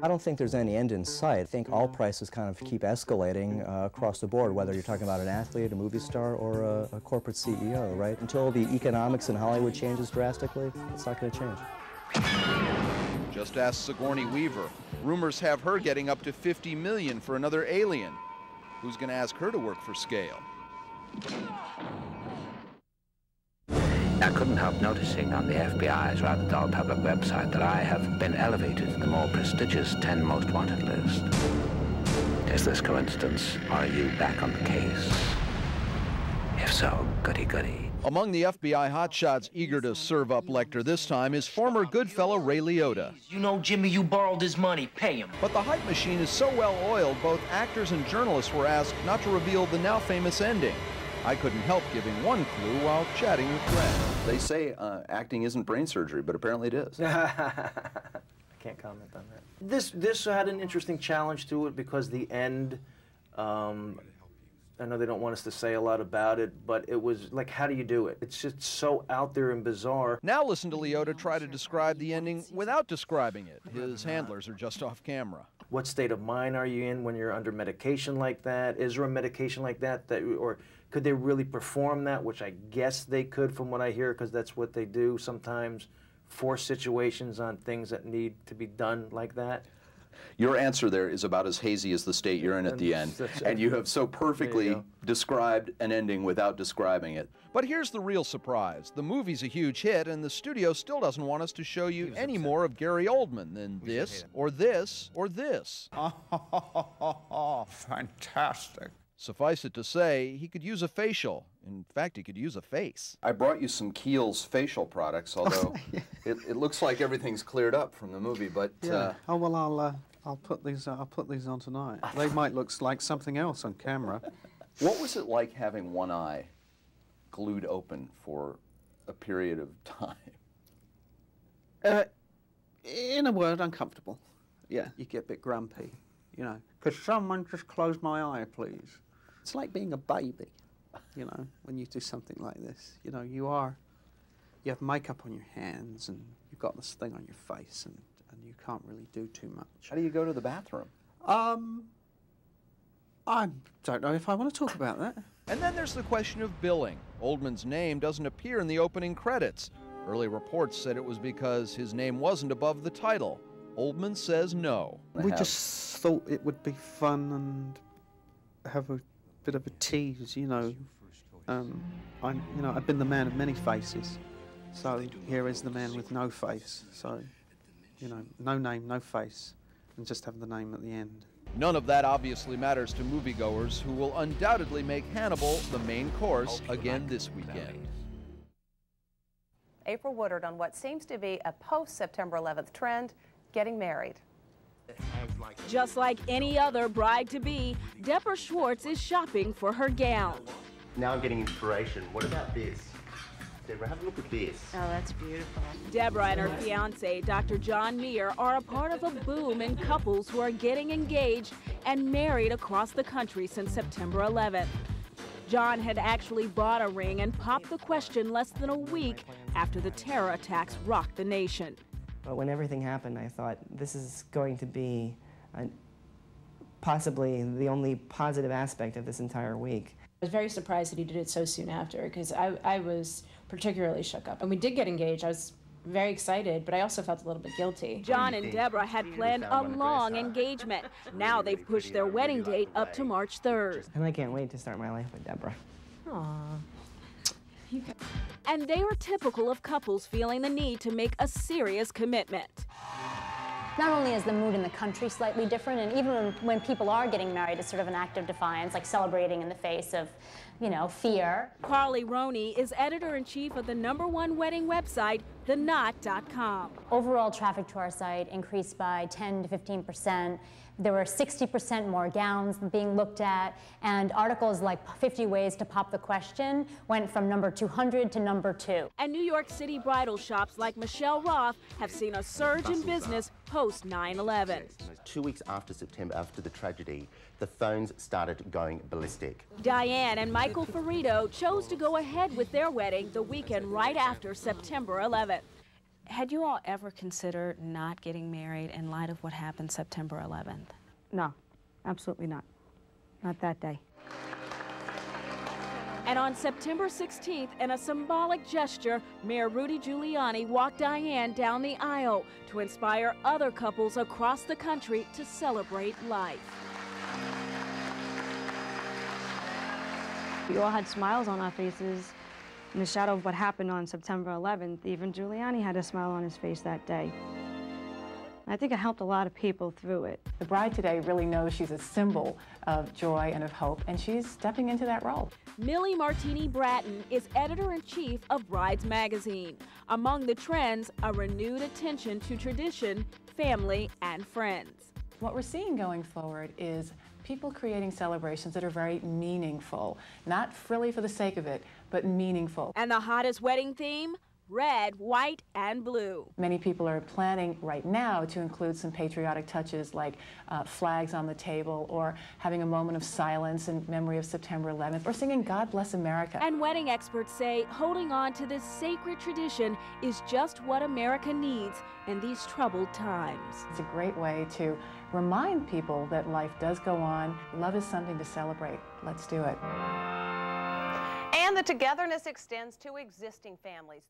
I don't think there's any end in sight. I think all prices kind of keep escalating across the board, whether you're talking about an athlete, a movie star, or a corporate CEO, right? Until the economics in Hollywood changes drastically, it's not going to change. Just ask Sigourney Weaver. Rumors have her getting up to $50 million for another Alien. Who's going to ask her to work for scale? I couldn't help noticing on the FBI's rather dull public website that I have been elevated to the more prestigious 10 most wanted list. Is this coincidence, or are you back on the case? If so, goody goody. Among the FBI hotshots eager to serve up Lecter this time is former Goodfellow Ray Liotta. You know, Jimmy, you borrowed his money. Pay him. But the hype machine is so well oiled, both actors and journalists were asked not to reveal the now famous ending. I couldn't help giving one clue while chatting with Brett. They say acting isn't brain surgery, but apparently it is. I can't comment on that. This had an interesting challenge to it because the end, I know they don't want us to say a lot about it, but it was like, how do you do it? It's just so out there and bizarre. Now listen to Liotta try to describe the ending without describing it. His handlers are just off camera. What state of mind are you in when you're under medication like that? Is there a medication like that, or could they really perform that, which I guess they could from what I hear, because that's what they do sometimes, force situations on things that need to be done like that? Your answer there is about as hazy as the state you're in at the end, and you have so perfectly described an ending without describing it. But here's the real surprise. The movie's a huge hit, and the studio still doesn't want us to show you any more of Gary Oldman than this, or this, or this. Fantastic. Suffice it to say, he could use a facial. In fact, he could use a face. I brought you some Kiehl's facial products, although it looks like everything's cleared up from the movie. But oh well, I'll put these on tonight. They might look like something else on camera. What was it like having one eye glued open for a period of time? In a word, uncomfortable. Yeah, you get a bit grumpy, you know. Could someone just close my eye, please? It's like being a baby, you know, when you do something like this. You know, you have makeup on your hands and you've got this thing on your face and you can't really do too much. How do you go to the bathroom? I don't know if I want to talk about that. And then there's the question of billing. Oldman's name doesn't appear in the opening credits. Early reports said it was because his name wasn't above the title. Oldman says no. We just thought it would be fun and have a bit of a tease, you know. I've been the man of many faces, so here is the man with no face. So, you know, no name, no face, and just have the name at the end. None of that obviously matters to moviegoers, who will undoubtedly make Hannibal the main course again this weekend. April Woodard on what seems to be a post-September 11th trend, getting married. Just like any other bride-to-be, Deborah Schwartz is shopping for her gown. Now I'm getting inspiration. What about this? Deborah, have a look at this. Oh, that's beautiful. Deborah and her fiancé, Dr. John Meir, are a part of a boom in couples who are getting engaged and married across the country since September 11th. John had actually bought a ring and popped the question less than a week after the terror attacks rocked the nation. But when everything happened, I thought, this is going to be possibly the only positive aspect of this entire week. I was very surprised that he did it so soon after, because I was particularly shook up. And we did get engaged. I was very excited, but I also felt a little bit guilty. John and Deborah had planned a long engagement. Now they've pushed their wedding date up to March 3rd. And I can't wait to start my life with Deborah. Aww. And they are typical of couples feeling the need to make a serious commitment. Not only is the mood in the country slightly different, and even when people are getting married, it's sort of an act of defiance, like celebrating in the face of, you know, fear. Carley Roney is editor-in-chief of the #1 wedding website, thenot.com. Overall traffic to our site increased by 10 to 15%. There were 60% more gowns being looked at, and articles like 50 Ways to Pop the Question went from number 200 to number 2. And New York City bridal shops like Michelle Roth have seen a surge in business post 9/11. 2 weeks after September, after the tragedy, the phones started going ballistic. Diane and Michael Ferrito chose to go ahead with their wedding the weekend right after September 11th. Had you all ever considered not getting married in light of what happened September 11th? No, absolutely not. Not that day. And on September 16th, in a symbolic gesture, Mayor Rudy Giuliani walked Diane down the aisle to inspire other couples across the country to celebrate life. We all had smiles on our faces in the shadow of what happened on September 11th. Even Giuliani had a smile on his face that day. I think it helped a lot of people through it. The bride today really knows she's a symbol of joy and of hope, and she's stepping into that role. Millie Martini Bratten is editor-in-chief of Brides magazine. Among the trends, a renewed attention to tradition, family, and friends. What we're seeing going forward is people creating celebrations that are very meaningful, not frilly for the sake of it, but meaningful. And the hottest wedding theme? Red, white, and blue. Many people are planning right now to include some patriotic touches like flags on the table, or having a moment of silence in memory of September 11th, or singing God Bless America. And wedding experts say holding on to this sacred tradition is just what America needs in these troubled times. It's a great way to remind people that life does go on. Love is something to celebrate. Let's do it. And the togetherness extends to existing families.